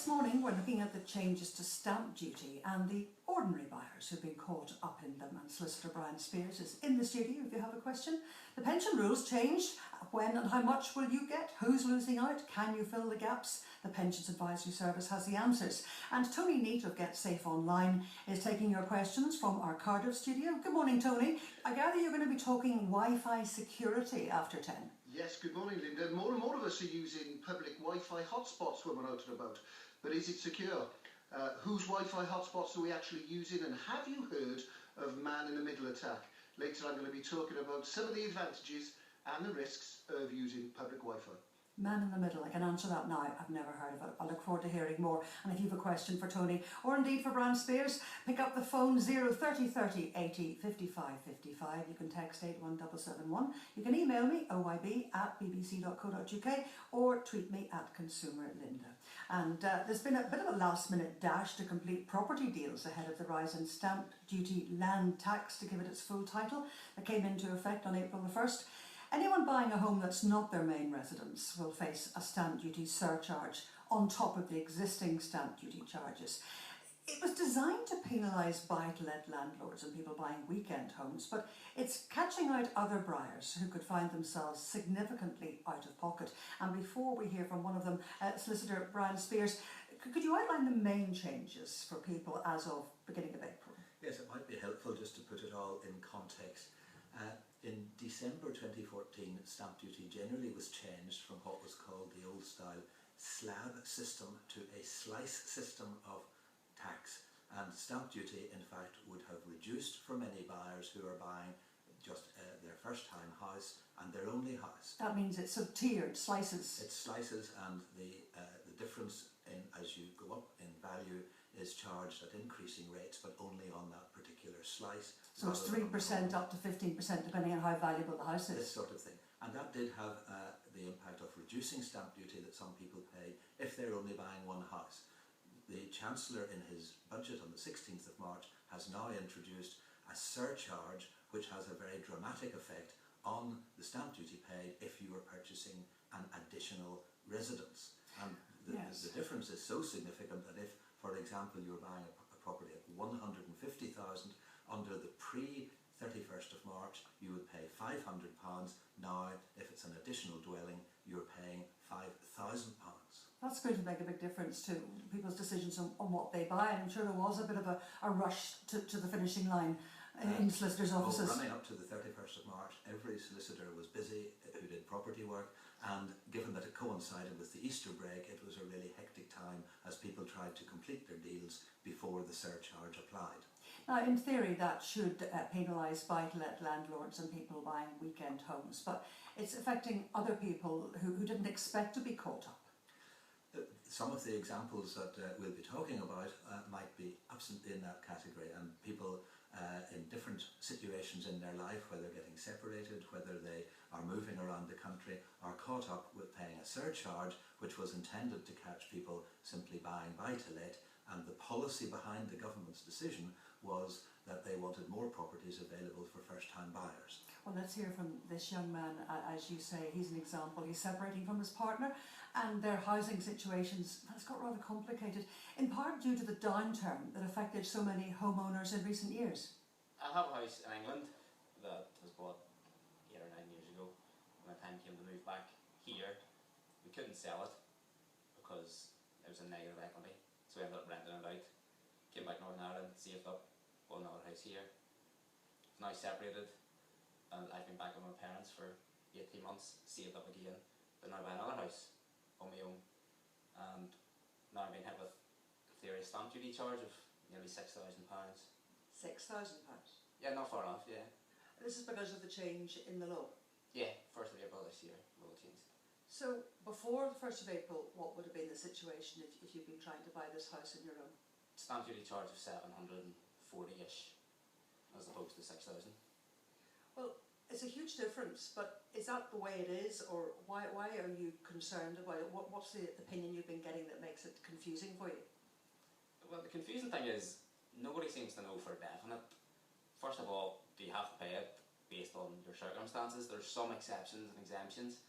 This morning we're looking at the changes to stamp duty and the ordinary buyers who've been caught up in them, and Solicitor Brian Spears is in the studio if you have a question. The pension rules changed. When and how much will you get? Who's losing out? Can you fill the gaps? The Pensions Advisory Service has the answers. And Tony Neat of Get Safe Online is taking your questions from our Cardiff studio. Good morning, Tony. I gather you're going to be talking Wi-Fi security after 10. Yes, good morning, Linda. More and more of us are using public Wi-Fi hotspots when we're out and about. But is it secure? Whose Wi-Fi hotspots are we actually using? And have you heard of man-in-the-middle attack? Later I'm going to be talking about some of the advantages and the risks of using public Wi-Fi. Man in the middle, I can answer that now. I've never heard of it. I look forward to hearing more. And if you have a question for Tony, or indeed for Brian Spears, pick up the phone 030 30 80 55 55. You can text 81771. You can email me, oyb@bbc.co.uk, or tweet me at consumerlinda. And there's been a bit of a last minute dash to complete property deals ahead of the rise in stamp duty land tax, to give it its full title, that came into effect on April the 1st. Anyone buying a home that's not their main residence will face a stamp duty surcharge on top of the existing stamp duty charges. It was designed to penalise buy-to-let landlords and people buying weekend homes, but it's catching out other buyers who could find themselves significantly out of pocket. And before we hear from one of them, Solicitor Brian Spears, could you outline the main changes for people as of beginning of April? Yes, it might be helpful just to put it all in context. In December 2014, stamp duty generally was changed from what was called the old style slab system to a slice system of tax, and stamp duty in fact would have reduced for many buyers who are buying just their first time house and their only house. That means it's sort of tiered, slices. It's slices, and the difference in as you go up in value is charged at increasing rates, but only on that particular slice. So it's 3% up to 15% depending on how valuable the house is. This sort of thing. And that did have the impact of reducing stamp duty that some people pay if they're only buying one house. The Chancellor in his budget on the 16th of March has now introduced a surcharge which has a very dramatic effect on the stamp duty paid if you are purchasing an additional residence. And the difference is so significant that if, for example, you're buying a property at 150,000 under the pre-31st of March, you would pay £500. Now, if it's an additional dwelling, you're paying £5,000. That's going to make a big difference to people's decisions on what they buy. And I'm sure there was a bit of a rush to the finishing line in solicitors' offices. Running up to the 31st of March, every solicitor was busy who did property work, and given that it coincided with the Easter break, it was a really hectic time as people tried to complete their deals before the surcharge applied. Now, in theory, that should penalise buy-to-let landlords and people buying weekend homes, but it's affecting other people who didn't expect to be caught up. Some of the examples that we'll be talking about might be absolutely in that category, and people in different situations in their life, whether getting separated, whether they are moving around the country, are caught up with paying a surcharge which was intended to catch people simply buying buy-to-let, and the policy behind the government's decision was that they wanted more properties available for first-time buyers. Well, let's hear from this young man. As you say, he's an example. He's separating from his partner, and their housing situations has got rather complicated, in part due to the downturn that affected so many homeowners in recent years. I have a house in England that was bought 8 or 9 years ago. When the time came to move back here, we couldn't sell it because there was a negative equity, so we ended up renting it out. Came back to Northern Ireland, saved up, bought another house here. It's now separated, and I've been back with my parents for 18 months, saved up again, but now buy another house on my own. And now I've been hit with the theory stamp duty charge of nearly £6,000. £6,000? Yeah, not far off, yeah. This is because of the change in the law? Yeah, 1st of April this year, law changed. So, before the 1st of April, what would have been the situation if you'd been trying to buy this house on your own? Stamp duty charge of 740-ish, as opposed to 6,000. Well, it's a huge difference, but is that the way it is, or why are you concerned about it? What's the opinion you've been getting that makes it confusing for you? Well, the confusing thing is, nobody seems to know for definite. First of all, do you have to pay it based on your circumstances? There's some exceptions and exemptions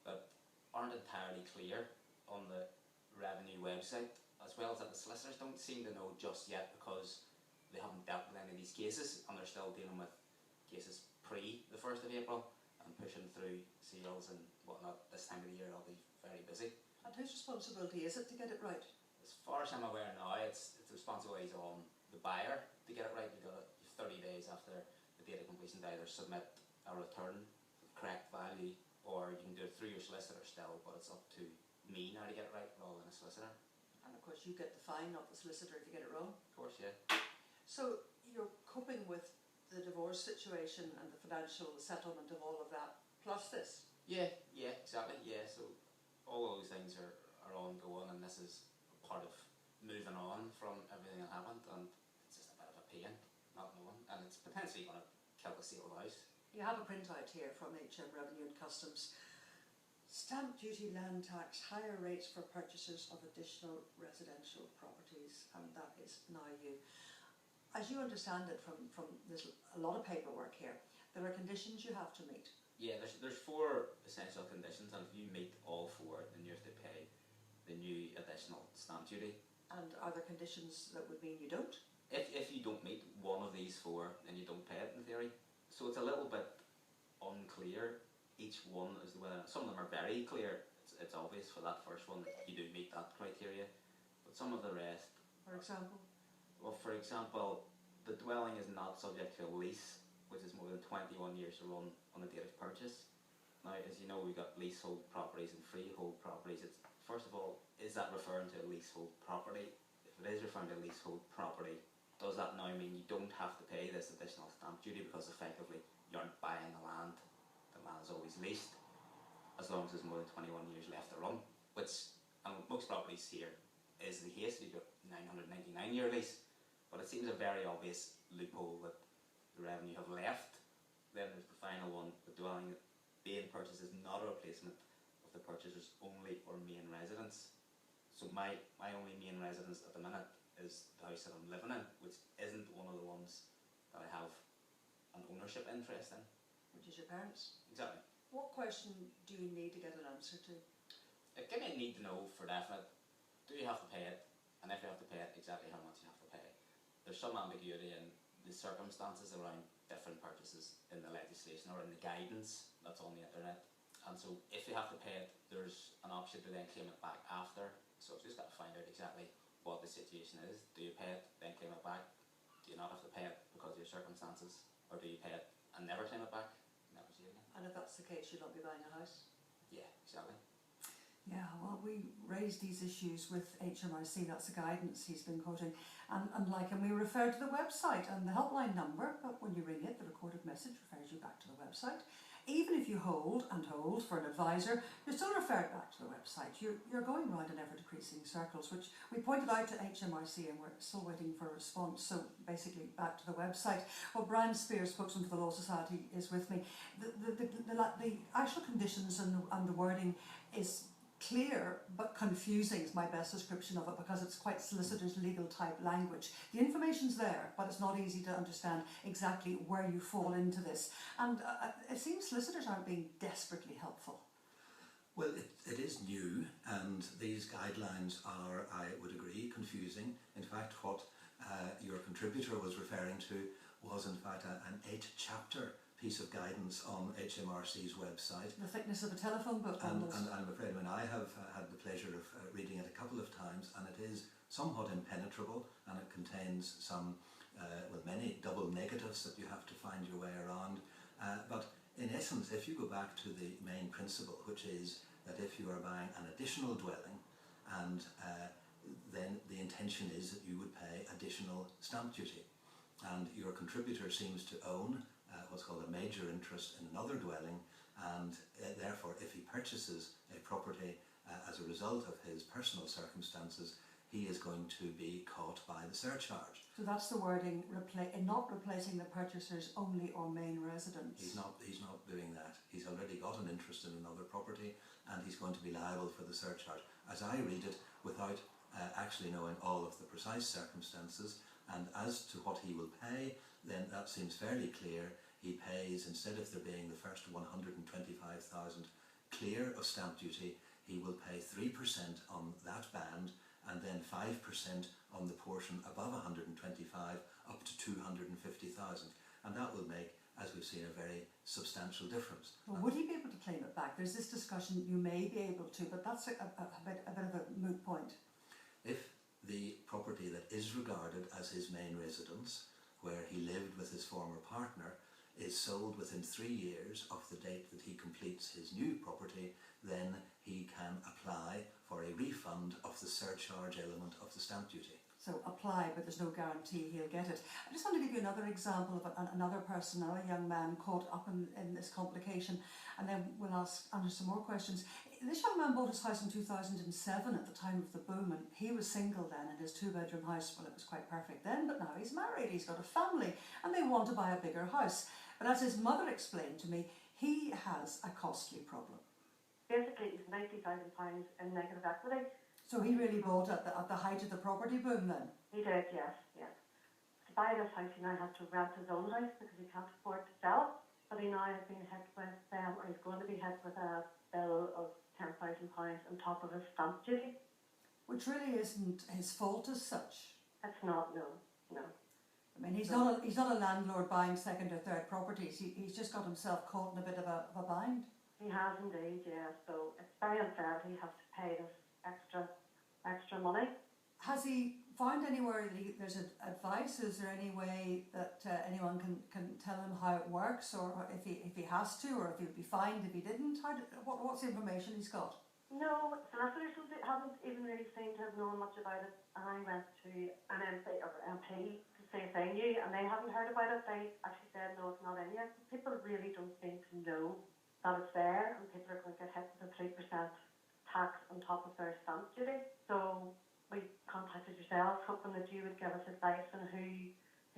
that aren't entirely clear on the revenue website. as well as that the solicitors don't seem to know just yet, because they haven't dealt with any of these cases and they're still dealing with cases pre the 1st of April and pushing through sales and whatnot. This time of the year they'll be very busy. And whose responsibility is it to get it right? As far as I'm aware now, it's the responsibility on the buyer to get it right. You've got 30 days after the date of completion to either submit a return with the correct value, or you can do it through your solicitor still, but it's up to me now to get it right rather than a solicitor. And of course you get the fine, not the solicitor, if you get it wrong. Of course, yeah. So you're coping with the divorce situation and the financial settlement of all of that, plus this? Yeah, exactly, yeah. So all of those things are ongoing, and this is part of moving on from everything that happened, and it's just a bit of a pain not knowing, and it's potentially going to kill the sale of the house. You have a printout here from HM Revenue and Customs. Stamp duty, land tax, higher rates for purchasers of additional residential properties, and that is now you. As you understand it from there's a lot of paperwork here, there are conditions you have to meet. Yeah, there's 4 essential conditions, and if you meet all 4, then you have to pay the new additional stamp duty. And are there conditions that would mean you don't? If you don't meet one of these 4, then you don't pay it in theory. So it's a little bit unclear. Each one is the way. Some of them are very clear. It's obvious for that first one that you do meet that criteria, but some of the rest. For example? Well, for example, the dwelling is not subject to a lease, which is more than 21 years to run on the date of purchase. Now, as you know, we've got leasehold properties and freehold properties. It's, first of all, is that referring to a leasehold property? If it is referring to a leasehold property, does that now mean you don't have to pay this additional stamp duty, because effectively you aren't buying the land? The land is always leased, as long as there's more than 21 years left to run, which, and most properties here is the case. You've got 999-year lease, but it seems a very obvious loophole that the revenue have left. Then there's the final one: the dwelling being purchased is not a replacement of the purchaser's only or main residence. So my only main residence at the minute is the house that I'm living in, which isn't one of the ones that I have an ownership interest in. Which is your parents? Exactly. What question do you need to get an answer to? Give me a need to know for definite. Do you have to pay it? And if you have to pay it, exactly how much you have to pay. There's some ambiguity in the circumstances around different purchases in the legislation or in the guidance that's on the internet. And so if you have to pay it, there's an option to then claim it back after. So I've just got to find out exactly what the situation is. Do you pay it, then claim it back? Do you not have to pay it because of your circumstances? Or do you pay it and never claim it back? Never see it again. And if that's the case, you'll not be buying a house? Yeah, exactly. Yeah, well, we raised these issues with HMRC, that's the guidance he's been quoting, and we referred to the website and the helpline number, but when you ring it, the recorded message refers you back to the website. Even if you hold and hold for an advisor, you're still referred back to the website. You're going round in ever-decreasing circles, which we pointed out to HMRC, and we're still waiting for a response, so basically back to the website. Well, Brian Spears, spokesman for the Law Society, is with me. The actual conditions and the wording is clear but confusing is my best description of it, because it's quite solicitor's legal type language. The information's there, but it's not easy to understand exactly where you fall into this. And it seems solicitors aren't being desperately helpful. Well, it is new, and these guidelines are, I would agree, confusing. In fact, what your contributor was referring to was in fact an 8-chapter piece of guidance on HMRC's website. The thickness of a telephone book and almost. I'm afraid when I have had the pleasure of reading it a couple of times, and it is somewhat impenetrable, and it contains some, many double negatives that you have to find your way around. But in essence, if you go back to the main principle, which is that if you are buying an additional dwelling, and then the intention is that you would pay additional stamp duty, and your contributor seems to own what's called a major interest in another dwelling, and therefore if he purchases a property as a result of his personal circumstances, he is going to be caught by the surcharge. So that's the wording, not replacing the purchaser's only or main residence. He's not doing that. He's already got an interest in another property, and he's going to be liable for the surcharge. As I read it, without actually knowing all of the precise circumstances, and as to what he will pay, then that seems fairly clear. He pays, instead of there being the first 125,000 clear of stamp duty, he will pay 3% on that band, and then 5% on the portion above 125 up to 250,000. And that will make, as we've seen, a very substantial difference. Well, would he be able to claim it back? There's this discussion, you may be able to, but that's a bit of a moot point. If the property that is regarded as his main residence, where he lived with his former partner, is sold within 3 years of the date that he completes his new property, then he can apply for a refund of the surcharge element of the stamp duty. So apply, but there's no guarantee he'll get it. I just want to give you another example of another person, another young man caught up in this complication, and then we'll answer some more questions. This young man bought his house in 2007 at the time of the boom, and he was single then in his 2-bedroom house. Well, it was quite perfect then, but now he's married, he's got a family, and they want to buy a bigger house. But as his mother explained to me, he has a costly problem. Basically, it's £90,000 in negative equity. So he really bought at the height of the property boom then? He did, yes. To buy this house, he now has to rent his own house because he can't afford to sell it. But he now has been hit with, or he's going to be hit with a bill of £10,000 on top of his stamp duty. Which really isn't his fault as such. It's not, no. I mean, he's not a landlord buying second or third properties. He's just got himself caught in a bit of a bind. He has indeed, yeah. So it's very unfair he has to pay this extra money. Has he found anywhere that there's advice? Is there any way that anyone can tell him how it works, or if he has to, or if he'd be fined if he didn't? What's the information he's got? No, solicitors haven't even really seemed to have known much about it. And I went to an MP to see if they knew, and they haven't heard about it. They actually said, no, it's not in yet. People really don't seem to know that it's there, and people are going to get hit with a 3% tax on top of their stamp duty. So we contacted yourselves, hoping that you would give us advice on who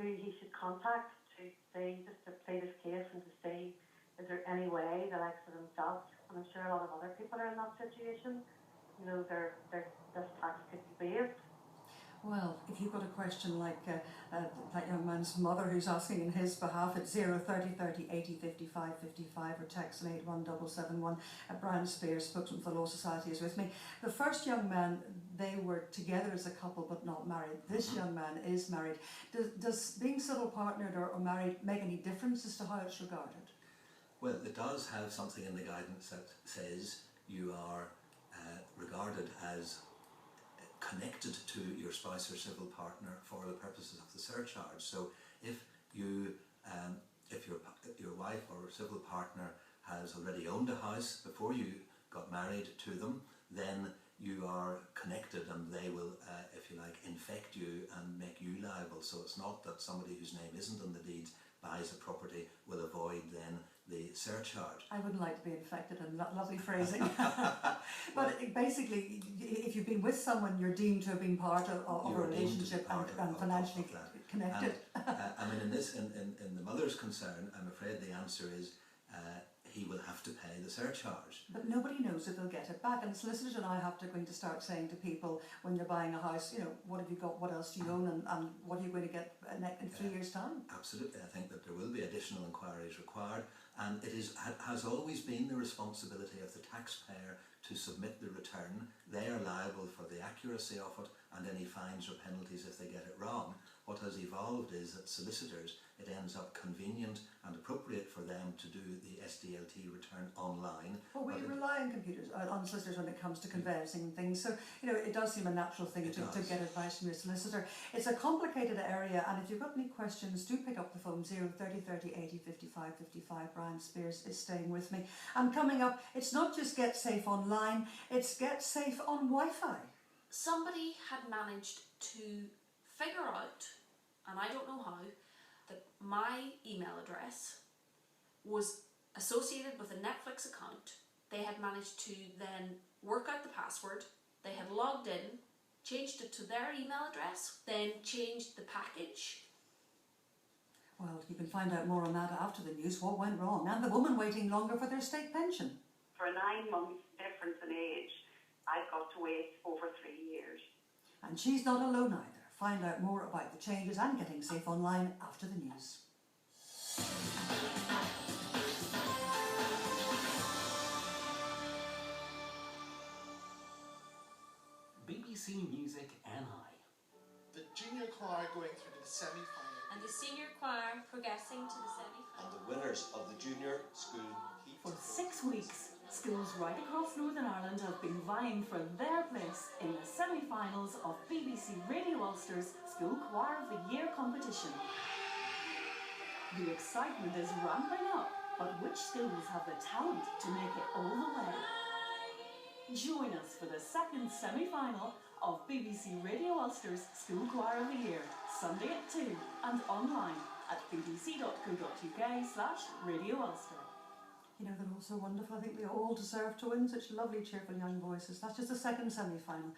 he should contact to see, just to play this case and to see is there any way the likes of himself, and I'm sure a lot of other people are in that situation, you know, this tax could be waived. Well, if you've got a question like that young man's mother who's asking in his behalf, it's 030 30 80 55 55 or text on 81771. Brian Spears, spokesman for the Law Society, is with me. The first young man, they were together as a couple but not married. This young man is married. Does being civil partnered or married make any difference as to how it's regarded? Well, it does have something in the guidance that says you are regarded as connected to your spouse or civil partner for the purposes of the surcharge. So if you, if your wife or civil partner has already owned a house before you got married to them, then you are connected, and they will, if you like, infect you and make you liable. So it's not that somebody whose name isn't on the deeds buys a property will avoid then the surcharge. I wouldn't like to be infected, and lovely phrasing. But basically, if you've been with someone, you're deemed to have been part of a relationship and financially connected. And, I mean, in the mother's concern, I'm afraid the answer is he will have to pay the surcharge. But nobody knows if they'll get it back, and solicitors and I have to going to start saying to people when they're buying a house, you know, what have you got, what else do you own, and what are you going to get in 3 years' time? Absolutely, I think that there will be additional inquiries required, and it has always been the responsibility of the taxpayer to submit the return. They are liable for the accuracy of it and any fines or penalties if they get it wrong. What has evolved is that solicitors, it ends up convenient and appropriate for them to do the SDLT return online. Well, we rely on computers, on solicitors when it comes to conveyancing and things, so you know it does seem a natural thing to get advice from your solicitor. It's a complicated area, and if you've got any questions, do pick up the phone 030 30 80 55 55. Brian Spears is staying with me. And coming up, it's not just Get Safe Online, it's Get Safe on Wi-Fi. Somebody had managed to figure out, and I don't know how, that my email address was associated with a Netflix account. They had managed to then work out the password. They had logged in, changed it to their email address, then changed the package. Well, you can find out more on that after the news. What went wrong? And the woman waiting longer for their state pension. For a 9 months difference in age, I've got to wait over 3 years. And she's not alone either. Find out more about the changes and getting safe online after the news. BBC BBC Music NI. The junior choir going through to the semi-final. And the senior choir progressing to the semi-final. And the winners of the junior school heat. For 6 weeks, schools right across Northern Ireland have been vying for their place in the semi-finals of BBC Radio Ulster's School Choir of the Year competition. The excitement is ramping up, but which schools have the talent to make it all the way? Join us for the second semi-final of BBC Radio Ulster's School Choir of the Year, Sunday at 2 and online at bbc.co.uk/Radio Ulster. You know, they're all so wonderful. I think they all deserve to win. Such lovely, cheerful young voices. That's just the second semi-final.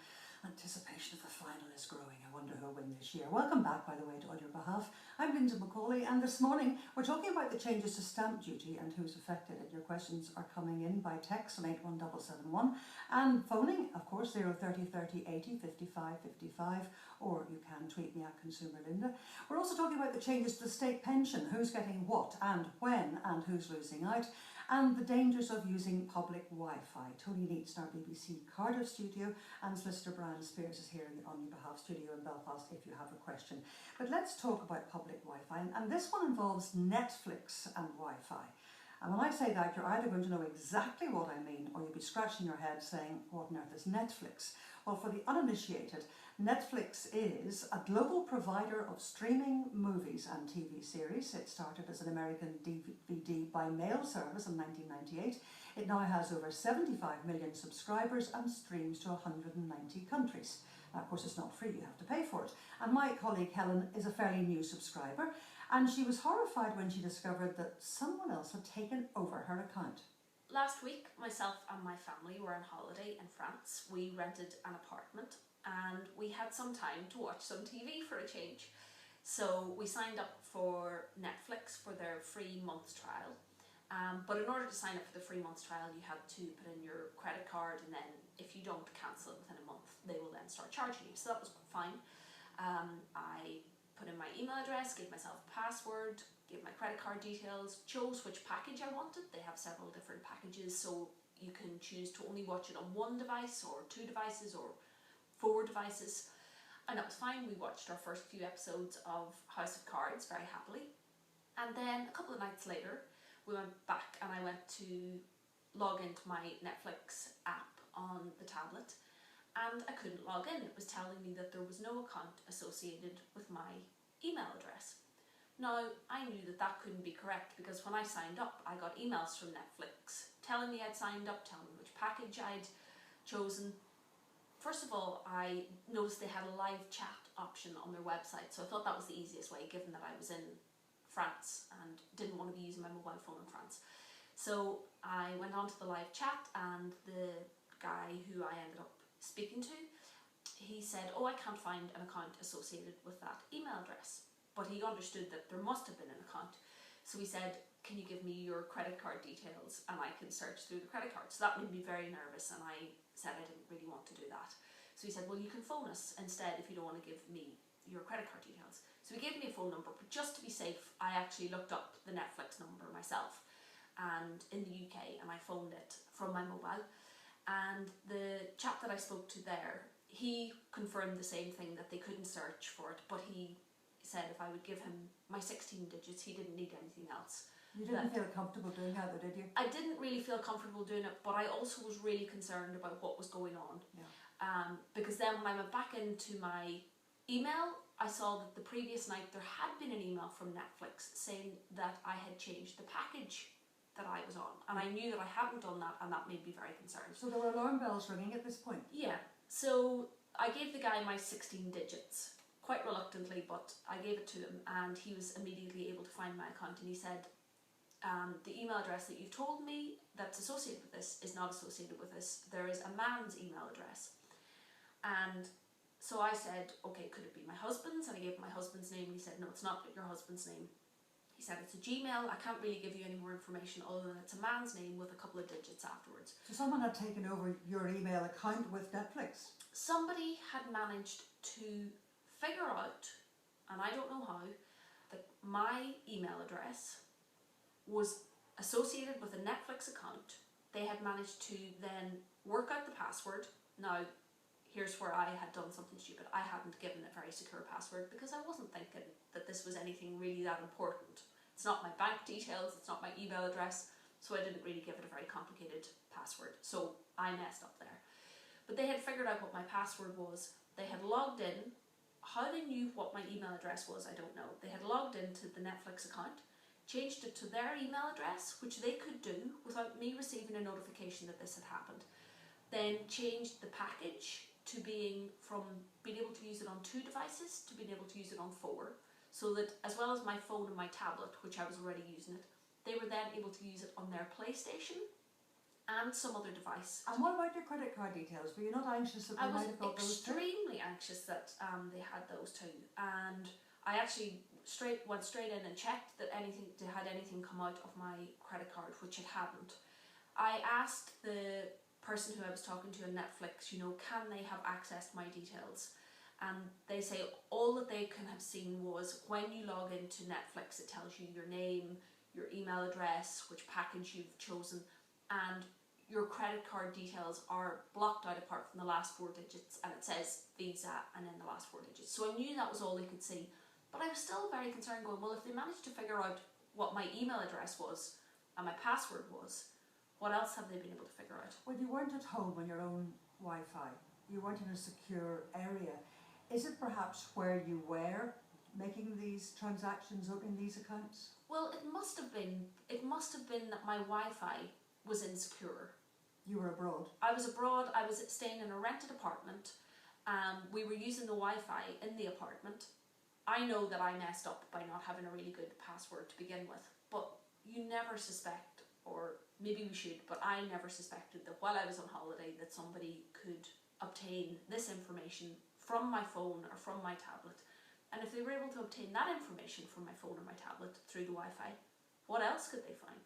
Anticipation of the final is growing. I wonder who'll win this year. Welcome back, by the way, on your behalf. I'm Linda McCauley, and this morning we're talking about the changes to stamp duty and who's affected. And your questions are coming in by text on 81771 and phoning, of course, 030 30 80 55 55, or you can tweet me at Consumer Linda. We're also talking about the changes to the state pension, who's getting what and when and who's losing out, and the dangers of using public Wi-Fi. Tony Neats in our BBC Cardiff studio, and Solicitor Brian Spears is here in the On Your Behalf studio in Belfast if you have a question. But let's talk about public Wi-Fi, and this one involves Netflix and Wi-Fi. And when I say that, you're either going to know exactly what I mean, or you'll be scratching your head saying, what on earth is Netflix? Well, for the uninitiated, Netflix is a global provider of streaming movies and TV series. It started as an American DVD by mail service in 1998. It now has over 75 million subscribers and streams to 190 countries. Now, of course, it's not free, you have to pay for it. And my colleague Helen is a fairly new subscriber, and she was horrified when she discovered that someone else had taken over her account. Last week, myself and my family were on holiday in France. We rented an apartment and we had some time to watch some TV for a change. So we signed up for Netflix for their free month trial. But in order to sign up for the free month trial, you had to put in your credit card, and then if you don't cancel it within a month, they will then start charging you. So that was fine. I put in my email address, gave myself a password, gave my credit card details, chose which package I wanted. They have several different packages, so you can choose to only watch it on one device or 2 devices or 4 devices. And that was fine. We watched our first few episodes of House of Cards very happily. And then a couple of nights later, we went back and I went to log into my Netflix app on the tablet, and I couldn't log in. It was telling me that there was no account associated with my email address. Now, I knew that that couldn't be correct, because when I signed up, I got emails from Netflix telling me I'd signed up, telling me which package I'd chosen. First of all, I noticed they had a live chat option on their website, so I thought that was the easiest way, given that I was in France and didn't want to be using my mobile phone in France. So I went on to the live chat, and the guy who I ended up speaking to, he said, oh, I can't find an account associated with that email address. But he understood that there must have been an account. So he said, can you give me your credit card details and I can search through the credit card? So that made me very nervous, and I said I didn't really want to do that. So he said, well, you can phone us instead if you don't want to give me your credit card details. So he gave me a phone number, but just to be safe, I actually looked up the Netflix number myself, and in the UK, and I phoned it from my mobile. And the chap that I spoke to there, he confirmed the same thing, that they couldn't search for it, but he said if I would give him my 16 digits, he didn't need anything else. You didn't feel comfortable doing that, though, did you? I didn't really feel comfortable doing it, but I also was really concerned about what was going on. Yeah. Because then when I went back into my email, I saw that the previous night there had been an email from Netflix saying that I had changed the package that I was on, and I knew that I hadn't done that, and that made me very concerned. So there were alarm bells ringing at this point? Yeah. So I gave the guy my 16 digits, quite reluctantly, but I gave it to him, and he was immediately able to find my account, and he said, the email address that you've told me that's associated with this is not associated with this. There is a man's email address. And so I said, okay, could it be my husband's? And I gave him my husband's name, and he said, no, it's not your husband's name. He said, it's a Gmail. I can't really give you any more information other than it's a man's name with a couple of digits afterwards. So someone had taken over your email account with Netflix? Somebody had managed to figure out, and I don't know how, that my email address was associated with a Netflix account. They had managed to then work out the password. Now, here's where I had done something stupid. I hadn't given a very secure password because I wasn't thinking that this was anything really that important. It's not my bank details, it's not my email address, so I didn't really give it a very complicated password. So I messed up there. But they had figured out what my password was. They had logged in. How they knew what my email address was, I don't know. They had logged into the Netflix account, changed it to their email address, which they could do without me receiving a notification that this had happened. Then changed the package to being from being able to use it on 2 devices to being able to use it on 4, so that as well as my phone and my tablet, which I was already using it, they were then able to use it on their PlayStation and some other device. And what about your credit card details? Were you not anxious that they might have got those too? I was extremely anxious that they had those too, and I actually went straight in and checked that had anything come out of my credit card, which it hadn't. I asked the person who I was talking to on Netflix, can they have accessed my details? And they say all that they can have seen was when you log into Netflix, it tells you your name, your email address, which package you've chosen, and your credit card details are blocked out apart from the last 4 digits, and it says Visa and then the last 4 digits. So I knew that was all they could see, but I was still very concerned going, well, if they managed to figure out what my email address was and my password was, what else have they been able to figure out? Well, you weren't at home on your own Wi-Fi. You weren't in a secure area. Is it perhaps where you were making these transactions, opening these accounts? Well, it must have been that my Wi-Fi was insecure. You were abroad? I was abroad. I was staying in a rented apartment. We were using the Wi-Fi in the apartment. I know that I messed up by not having a really good password to begin with, but you never suspect, or maybe we should, but I never suspected that while I was on holiday that somebody could obtain this information from my phone or from my tablet. And if they were able to obtain that information from my phone or my tablet through the Wi-Fi, what else could they find?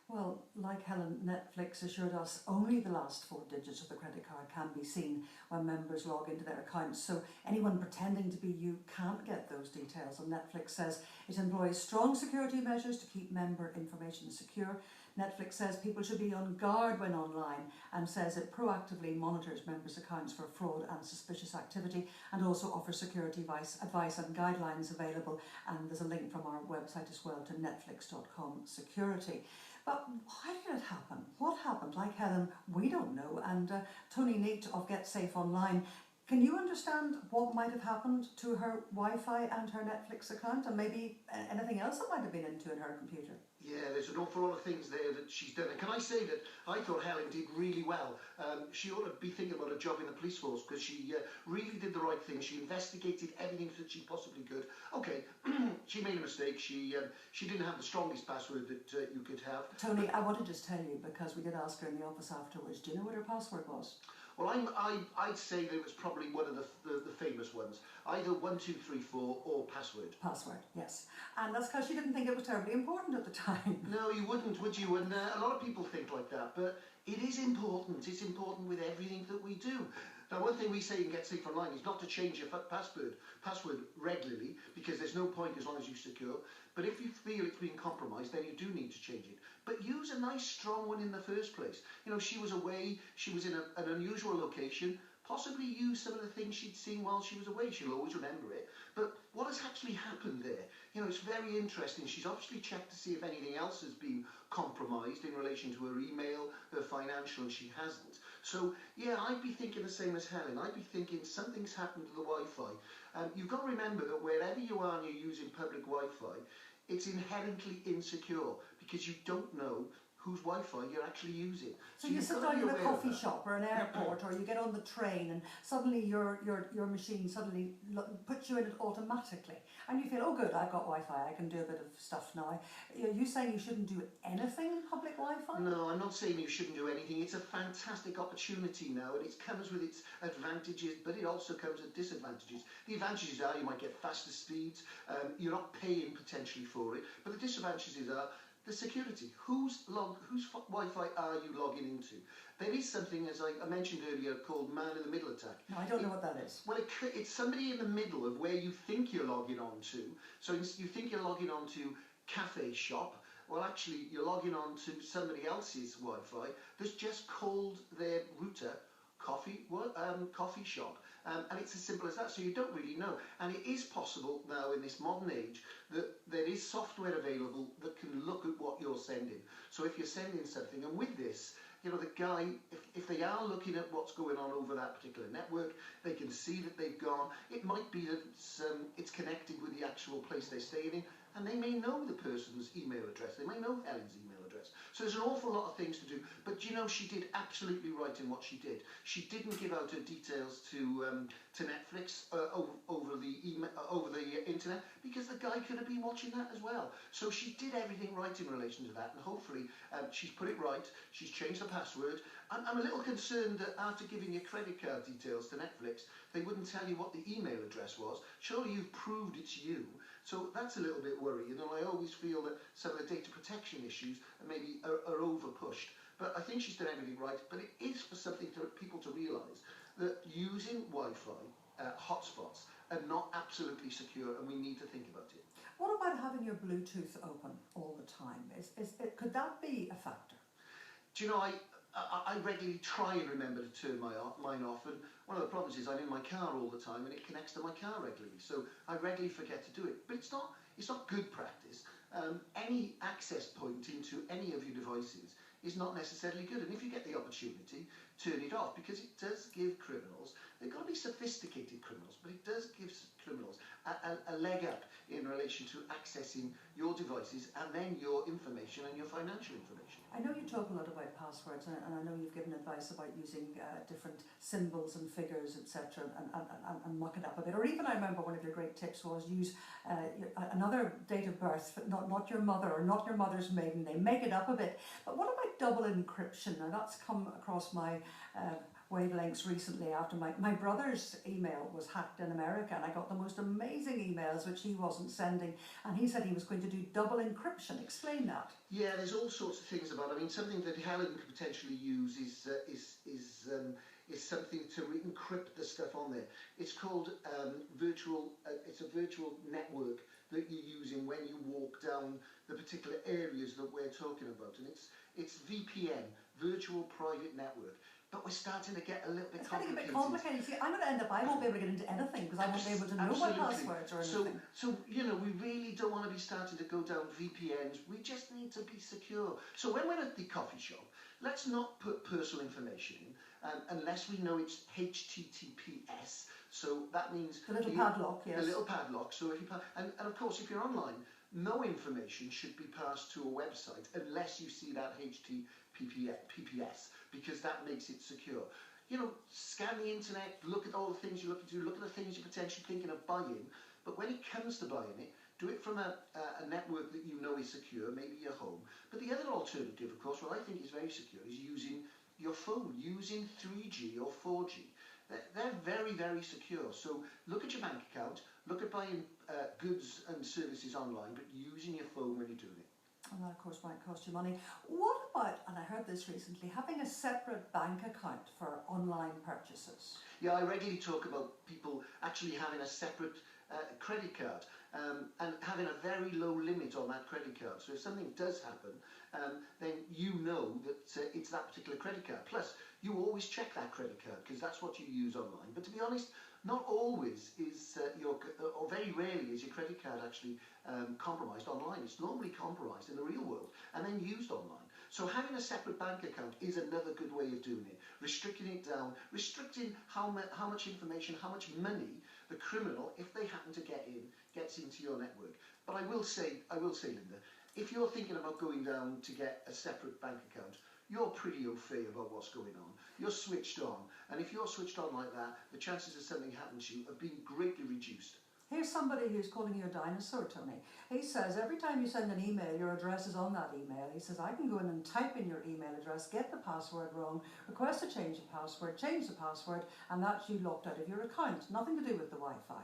Well, like Helen, Netflix assured us only the last 4 digits of the credit card can be seen when members log into their accounts. So anyone pretending to be you can't get those details. And Netflix says it employs strong security measures to keep member information secure. Netflix says people should be on guard when online, and says it proactively monitors members' accounts for fraud and suspicious activity, and also offers security advice and guidelines available. And there's a link from our website as well to netflix.com/security. But why did it happen? What happened? Like Helen, we don't know. And Tony Neat of Get Safe Online, can you understand what might have happened to her Wi-Fi and her Netflix account, and maybe anything else that might have been into in her computer? Yeah, there's an awful lot of things there that she's done. And can I say that I thought Helen did really well. She ought to be thinking about a job in the police force, because she really did the right thing. She investigated everything that she possibly could. Okay, she made a mistake. She didn't have the strongest password that you could have. Tony, I want to just tell you, because we did ask her in the office afterwards, do you know what her password was? Well, I'd say that it was probably one of the famous ones. Either 1234 or password. Password, yes. And that's because she didn't think it was terribly important at the time. No, you wouldn't, would you? And a lot of people think like that, but it is important. It's important with everything that we do. Now, one thing we say in Get Safe Online is not to change your password regularly, because there's no point as long as you're secure. But if you feel it's been compromised, then you do need to change it. But use a nice strong one in the first place. You know, she was away, she was in an unusual location. Possibly use some of the things she'd seen while she was away. She'll always remember it. But what has actually happened there? You know, it's very interesting. She's obviously checked to see if anything else has been compromised in relation to her email, her financial, and she hasn't. So, yeah, I'd be thinking the same as Helen. I'd be thinking something's happened to the Wi-Fi. You've got to remember that wherever you are and you're using public Wi-Fi, it's inherently insecure, because you don't know whose Wi-Fi you're actually using. So you sit down in a coffee shop or an airport, or you get on the train, and suddenly your machine suddenly puts you in it automatically, and you feel, oh good, I've got Wi-Fi, I can do a bit of stuff now. Are you saying you shouldn't do anything in public Wi-Fi? No, I'm not saying you shouldn't do anything. It's a fantastic opportunity now, and it comes with its advantages, but it also comes with disadvantages. The advantages are you might get faster speeds, you're not paying potentially for it, but the disadvantages are the security. Whose Wi-Fi are you logging into? There is something, as I mentioned earlier, called man-in-the-middle attack. No, I don't know what that is. Well, it's somebody in the middle of where you think you're logging on to. So you think you're logging on to cafe shop. Well, actually, you're logging on to somebody else's Wi-Fi that's just called their router coffee shop, and it's as simple as that. So you don't really know, and it is possible now in this modern age that there is software available that can look at what you're sending. So if you're sending something, and with this, you know, the guy, if they are looking at what's going on over that particular network, they can see that they've gone. It might be that it's connected with the actual place they're staying in, and they may know the person's email address. They may know Helen's email address. So there's an awful lot of things to do. But you know, she did absolutely right in what she did. She didn't give out her details to Netflix over the internet, because the guy could have been watching that as well. So she did everything right in relation to that, and hopefully she's put it right. She's changed the password. I'm a little concerned that after giving your credit card details to Netflix, they wouldn't tell you what the email address was. Surely you've proved it's you. So that's a little bit worrying, and I always feel that some of the data protection issues maybe are over-pushed. But I think she's done everything right, but it is for something for people to realise that using Wi-Fi hotspots are not absolutely secure, and we need to think about it. What about having your Bluetooth open all the time? Could that be a factor? Do you know, I regularly try and remember to turn mine off, and one of the problems is I'm in my car all the time and it connects to my car regularly, so I regularly forget to do it. But it's not good practice. Any access point into any of your devices is not necessarily good, and if you get the opportunity, turn it off, because it does give criminals, they've got to be sophisticated criminals, but it does give criminals a leg up in relation to accessing your devices and then your information and your financial information. I know you talk a lot about passwords, and I know you've given advice about using different symbols and figures, etc., and muck it up a bit. Or even I remember one of your great tips was use another date of birth, not your mother or not your mother's maiden name. Make it up a bit. But what about double encryption? Now that's come across my wavelengths recently after my brother's email was hacked in America, and I got the most amazing emails which he wasn't sending, and he said he was going to do double encryption. Explain that. Yeah, there's all sorts of things about it. I mean, something that Helen could potentially use is something to encrypt the stuff on there. It's called it's a virtual network that you're using when you walk down the particular areas that we're talking about, and it's VPN, virtual private network. But we're starting to get a little bit complicated. It's getting a bit complicated. See, I'm going to end up, I won't be able to get into anything because I won't be able to know my passwords or anything. So, you know, we really don't want to be starting to go down VPNs. We just need to be secure. So when we're at the coffee shop, let's not put personal information in unless we know it's HTTPS. So that means... The little padlock, yes. The little padlock. So if you and of course, if you're online, no information should be passed to a website unless you see that HTTPS, because that makes it secure. You know, scan the internet, look at all the things you're looking to, look at the things you're potentially thinking of buying, but when it comes to buying it, do it from a network that you know is secure, maybe your home. But the other alternative, of course, what I think is very secure, is using your phone, using 3G or 4G. They're very, very secure. So look at your bank account, look at buying goods and services online, but using your phone when you're doing it. And that, of course, might cost you money. What about, and I heard this recently, having a separate bank account for online purchases? Yeah, I regularly talk about people actually having a separate credit card and having a very low limit on that credit card. So if something does happen, then you know that it's that particular credit card. Plus, you always check that credit card because that's what you use online. But to be honest, not always is or very rarely is your credit card actually compromised online. It's normally compromised in the real world and then used online. So having a separate bank account is another good way of doing it. Restricting it down, restricting how much information, how much money the criminal, if they happen to gets into your network. But I will say, Linda, if you're thinking about going down to get a separate bank account, you're pretty au fait about what's going on. You're switched on. And if you're switched on like that, the chances of something happening to you have been greatly reduced. Here's somebody who's calling you a dinosaur, Tony. He says every time you send an email, your address is on that email. He says, I can go in and type in your email address, get the password wrong, request a change of password, change the password, and that's you locked out of your account. Nothing to do with the Wi-Fi.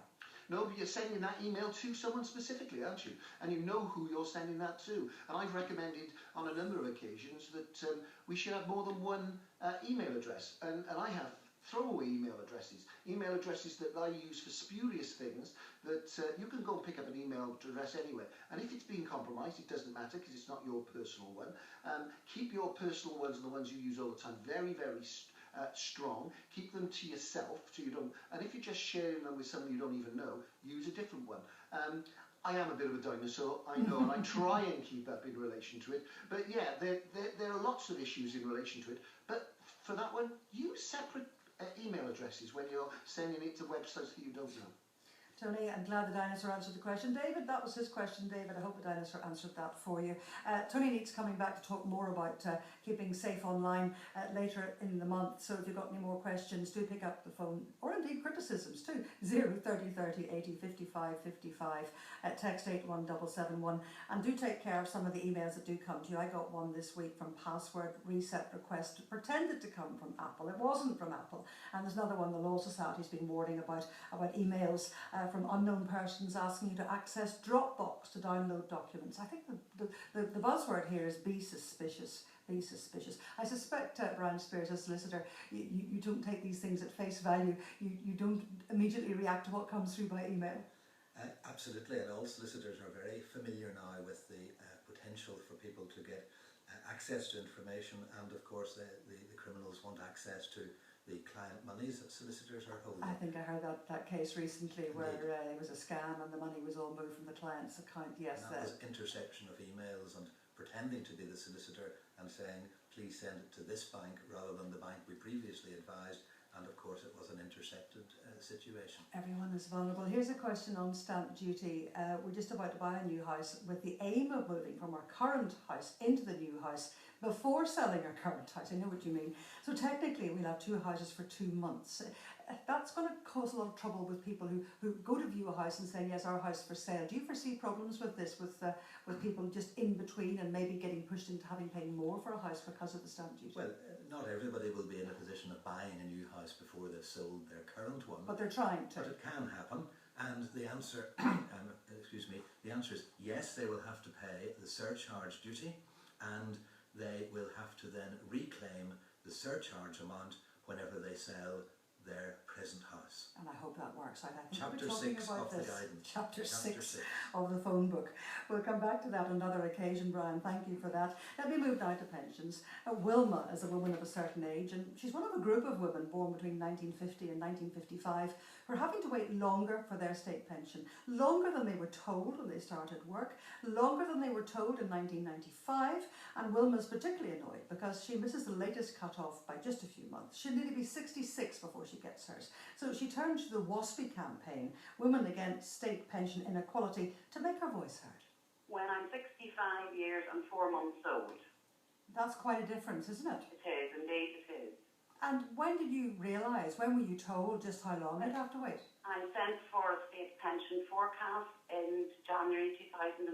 No, but you're sending that email to someone specifically, aren't you? And you know who you're sending that to. And I've recommended on a number of occasions that we should have more than one email address. And I have throwaway email addresses that I use for spurious things that you can go and pick up an email address anywhere. And if it's been compromised, it doesn't matter because it's not your personal one. Keep your personal ones and the ones you use all the time very, very strong. Keep them to yourself, so you don't. And if you're just sharing them with someone you don't even know, use a different one. I am a bit of a dinosaur, I know, and I try and keep up in relation to it. But yeah, there are lots of issues in relation to it. But for that one, use separate email addresses when you're sending it to websites that you don't know. Tony, I'm glad the dinosaur answered the question. David, that was his question, David. I hope the dinosaur answered that for you. Tony needs coming back to talk more about keeping safe online later in the month. So if you've got any more questions, do pick up the phone, or indeed criticisms too. 030 30 80 55 55. Text 81771. And do take care of some of the emails that do come to you. I got one this week from Password Reset Request, pretended to come from Apple. It wasn't from Apple. And there's another one the Law Society's been warning about emails from unknown persons asking you to access Dropbox to download documents. I think the buzzword here is be suspicious. Be suspicious. I suspect, Brian Spears, as solicitor, you don't take these things at face value. You don't immediately react to what comes through by email. Absolutely, and all solicitors are very familiar now with the potential for people to get access to information, and of course the criminals want access to the client monies that solicitors are holding. I think I heard that case recently where it was a scam and the money was all moved from the client's account. Yes, and that was interception of emails and pretending to be the solicitor and saying, please send it to this bank rather than the bank we previously advised. And of course it was an intercepted situation. Everyone is vulnerable. Here's a question on stamp duty. We're just about to buy a new house with the aim of moving from our current house into the new house before selling our current house. I know what you mean. So technically we'll have two houses for 2 months. That's going to cause a lot of trouble with people who go to view a house and say, yes, our house for sale. Do you foresee problems with this, with people just in between and maybe getting pushed into having paying more for a house because of the stamp duty? Well, not everybody will be in a position of buying a new house before they've sold their current one. But they're trying to. But it can happen. And the answer, the answer is yes, they will have to pay the surcharge duty, and they will have to then reclaim the surcharge amount whenever they sell their present house. And I hope that works out. I think Chapter we're talking 6 about of this. the guidance. Chapter 6 of the phone book. We'll come back to that on another occasion, Brian. Thank you for that. Let me move now to pensions. Wilma is a woman of a certain age, and she's one of a group of women born between 1950 and 1955 who are having to wait longer for their state pension. Longer than they were told when they started work, longer than they were told in 1995, and Wilma's particularly annoyed because she misses the latest cut-off by just a few months. She'll nearly be 66 before she gets hers. So she turned to the WASPI campaign, Women Against State Pension Inequality, to make her voice heard. When I'm 65 years and 4 months old. That's quite a difference, isn't it? It is, indeed it is. And when did you realise, when were you told just how long you'd have to wait? I sent for a state pension forecast in January 2012,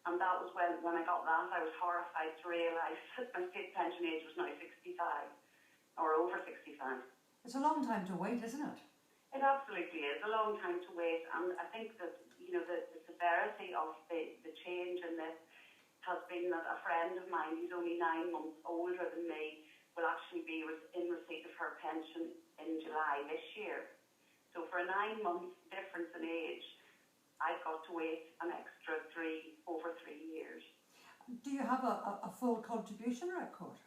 and that was when I got that. I was horrified to realise that my state pension age was now 65, or over 65. It's a long time to wait, isn't it? It absolutely is a long time to wait, and I think that the severity of the change in this has been that a friend of mine, who's only 9 months older than me, will actually be in receipt of her pension in July this year. So for a 9-month difference in age, I've got to wait an extra over 3 years. Do you have a full contribution record?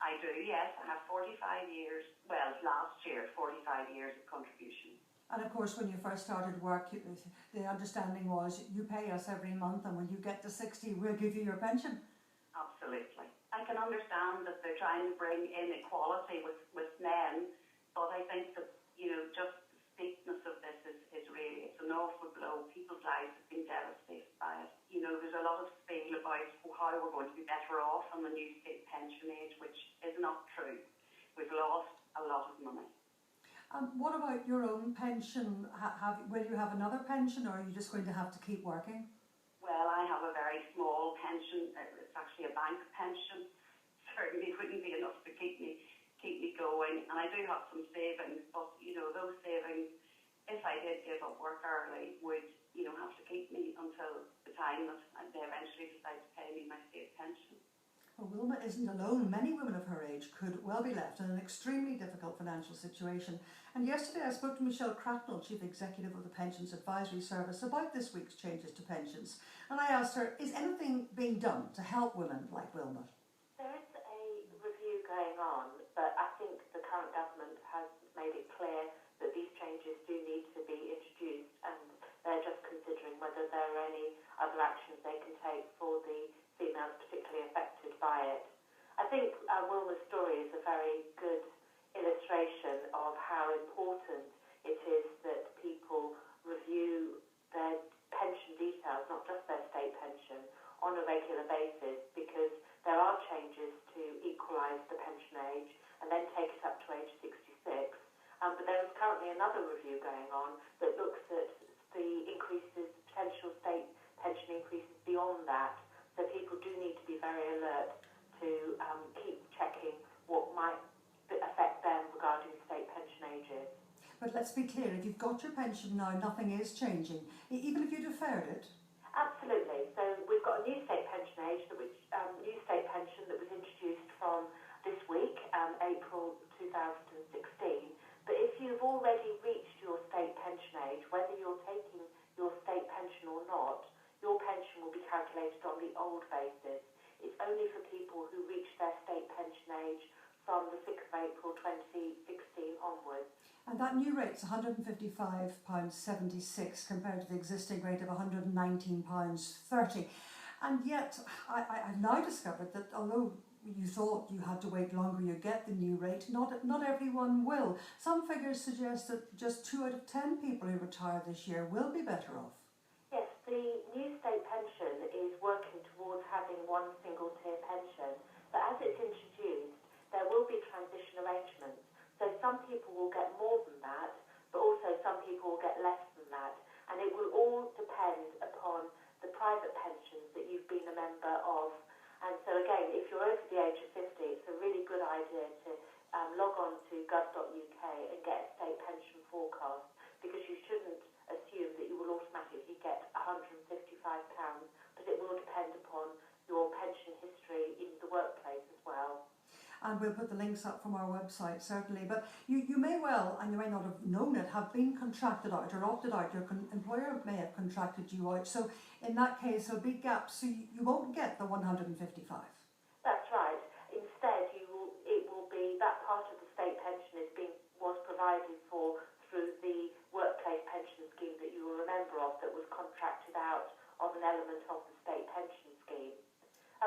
I do, yes. I have 45 years, well, last year, 45 years of contribution. And of course, when you first started work, the understanding was you pay us every month, and when you get to 60, we'll give you your pension. Absolutely. I can understand that they're trying to bring in equality with men, but I think that, just the steepness of this is really, it's an awful blow. People's lives have been devastated by it. There's a lot of spiel about how we're going to be better off on the new state pension age, which is not true. We've lost a lot of money. What about your own pension? Will you have another pension, or are you just going to have to keep working? Well, I have a very small pension. It's actually a bank pension. Certainly wouldn't be enough to keep me going. And I do have some savings, but those savings, if I did give up work early, would have to keep me until the time that they eventually decide to pay me my state pension. Well, Wilma isn't alone. Many women of her age could well be left in an extremely difficult financial situation. And yesterday I spoke to Michelle Cratnell, Chief Executive of the Pensions Advisory Service, about this week's changes to pensions. And I asked her, is anything being done to help women like Wilma? There is a review going on, but I think actions they can take for the females particularly affected by it. I think Wilma's story is a very good illustration of how important it is that people review their pension details, not just their state pension, on a regular basis, because there are changes to equalise the pension age and then take it up to age 66. But there is currently another review going on that looks at the increases, potential state pension increases beyond that. So people do need to be very alert to keep checking what might affect them regarding state pension ages. But let's be clear, if you've got your pension now, nothing is changing, even if you deferred it. Absolutely. So we've got a new state pension age, new state pension that was introduced from this week, April 2016. But if you've already reached your state pension age, whether you're taking your state pension or not, your pension will be calculated on the old basis. It's only for people who reach their state pension age from the 6th of April 2016 onwards. And that new rate's £155.76 compared to the existing rate of £119.30. And yet, I've now discovered that although you thought you had to wait longer, you get the new rate, not everyone will. Some figures suggest that just 2 out of 10 people who retire this year will be better off. Yes, the new state pension is working towards having one single tier pension, but as it's introduced, there will be transition arrangements. So some people will get more than that, but also some people will get less than that. And it will all depend upon the private pensions that you've been a member of. And so again, if you're over the age of 50, it's a really good idea to log on to gov.uk and get a state pension forecast, because you shouldn't assume that you will automatically get £155, but it will depend upon your pension history in the workplace as well. And we'll put the links up from our website, certainly. But you may well, and you may not have known it, have been contracted out or opted out. Your employer may have contracted you out. So in that case, there'll be gaps. So you won't get the 155. That's right. Instead, it will be that part of the state pension was provided for through the workplace pension scheme that you were a member of, that was contracted out of an element of the state pension scheme.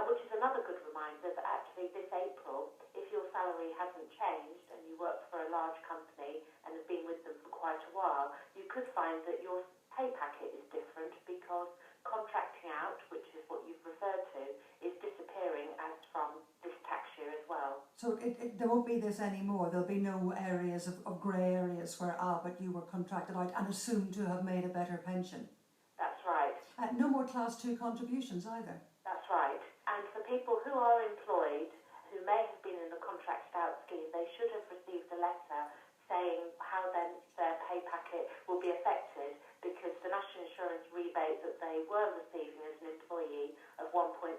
Which is another good reminder that actually this April, if your salary hasn't changed and you work for a large company and have been with them for quite a while, you could find that your pay packet is different, because contracting out, which is what you've referred to, is disappearing as from this tax year as well. So there won't be this anymore. There'll be no areas of grey areas where, but you were contracted out and assumed to have made a better pension. That's right. No more Class 2 contributions either. That's right. And for people who are employed, who may have been in the contracted out scheme, they should have received a letter saying how then their pay packet will be affected, because the national insurance rebate that they were receiving as an employee of 1.4%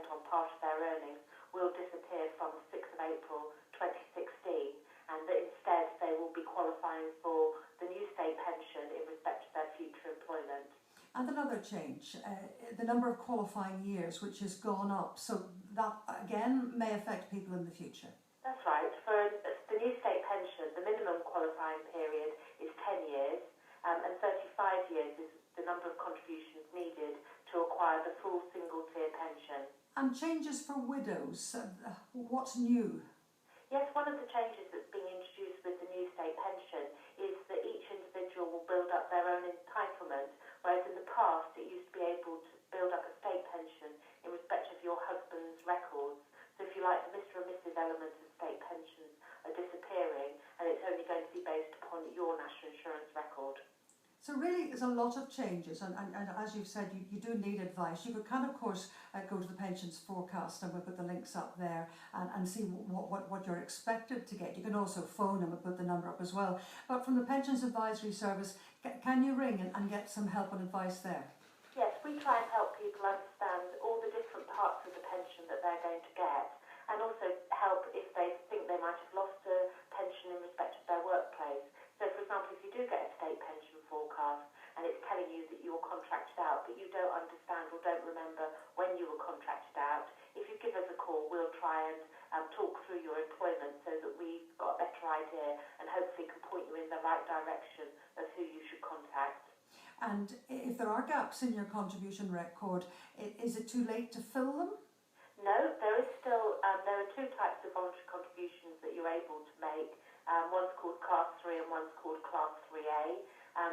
on part of their earnings will disappear from the 6th of April 2016, and that instead they will be qualifying for the new state pension in respect of their future employment. And another change, the number of qualifying years, which has gone up. So that, again, may affect people in the future. That's right. For the new state pension, the minimum qualifying period is 10 years, and 35 years is the number of contributions needed to acquire the full single-tier pension. And changes for widows. What's new? Yes, one of the changes that's being introduced with the new state pension is that each individual will build up their own entitlement, whereas in the past it used to be able to build up a state pension in respect of your husband's records. So if you like, the Mr. and Mrs. element of state pensions are disappearing, and it's only going to be based upon your national insurance record. So really, there's a lot of changes, and as you've said, you do need advice. You can, of course, go to the pensions forecast, and we'll put the links up there, and see what you're expected to get. You can also phone, and we'll put the number up as well. But from the Pensions Advisory Service, can you ring and get some help and advice there? Yes, we try and help people understand all the different parts of the pension that they're going to get, and also help if they think they might have lost a pension in respect of their workplace. So, for example, if you do get a state pension forecast and it's telling you that you were contracted out, but you don't understand or don't remember when you were contracted out, if you give us a call, we'll try and talk through your employment so that we've got a better idea and hopefully can point you in the right direction of who you should contact. And if there are gaps in your contribution record, is it too late to fill them? No, there is still, there are two types of voluntary contributions that you're able to make. One's called Class 3 and one's called Class 3A.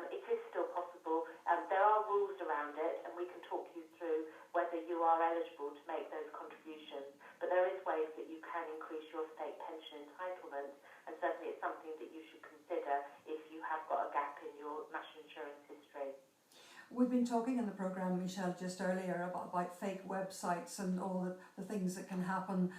It is still possible. There are rules around it, and we can talk you through whether you are eligible to make those contributions. But there is ways that you can increase your state pension entitlement, and certainly it's something that you should consider if you have got a gap in your national insurance history. We've been talking in the programme, Michelle, just earlier about fake websites and all the things that can happen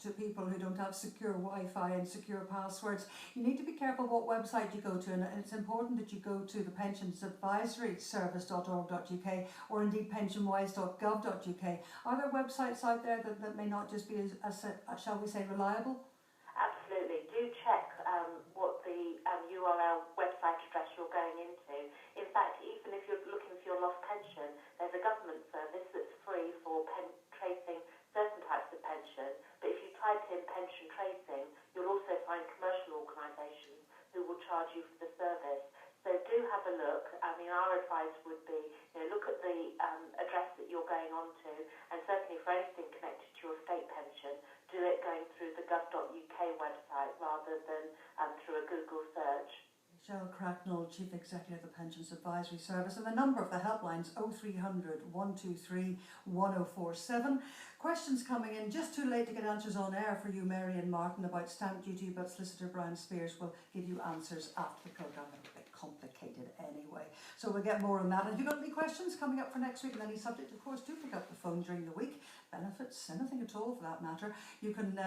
to people who don't have secure Wi-Fi and secure passwords. You need to be careful what website you go to, and it's important that you go to the pensionsadvisoryservice.org.uk or indeed pensionwise.gov.uk. Are there websites out there that may not just be as shall we say, reliable? Absolutely. Do check what the URL website address you're going into. In fact, even if you're looking for your lost pension, there's a government service that's free for tracing certain types of pension. But if you type in pension tracing, you'll also find commercial organisations who will charge you for the service. So do have a look. I mean, our advice would be, look at the address that you're going on to, and certainly for anything connected to your state pension, do it going through the gov.uk website rather than through a Google search. Michelle Cracknell, Chief Executive of the Pensions Advisory Service, and the number of the helplines 0300 123 1047. Questions coming in, just too late to get answers on air for you, Mary and Martin, about stamp duty, but Solicitor Brian Spears will give you answers after the programme. They're a bit complicated anyway, so we'll get more on that. And if you've got any questions coming up for next week on any subject, of course, do pick up the phone during the week. Benefits, anything at all for that matter. You can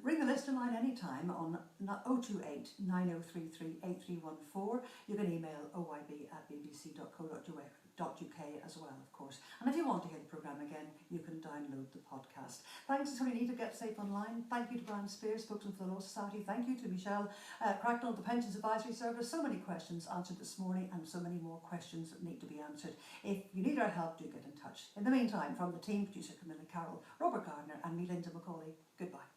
ring the listener line anytime on 028 9033 8314. You can email oyb@bbc.co.uk as well, of course. And if you want to hear the programme again, you can download the podcast. Thanks to Tony Need Get Safe Online. Thank you to Brian Spears, spokesman for the Law Society. Thank you to Michelle Cracknell of the Pensions Advisory Service. So many questions answered this morning, and so many more questions that need to be answered. If you need our help, do get in touch. In the meantime, from the team, producer Camilla Carroll, Robert Gardner and me, Linda McCauley, goodbye.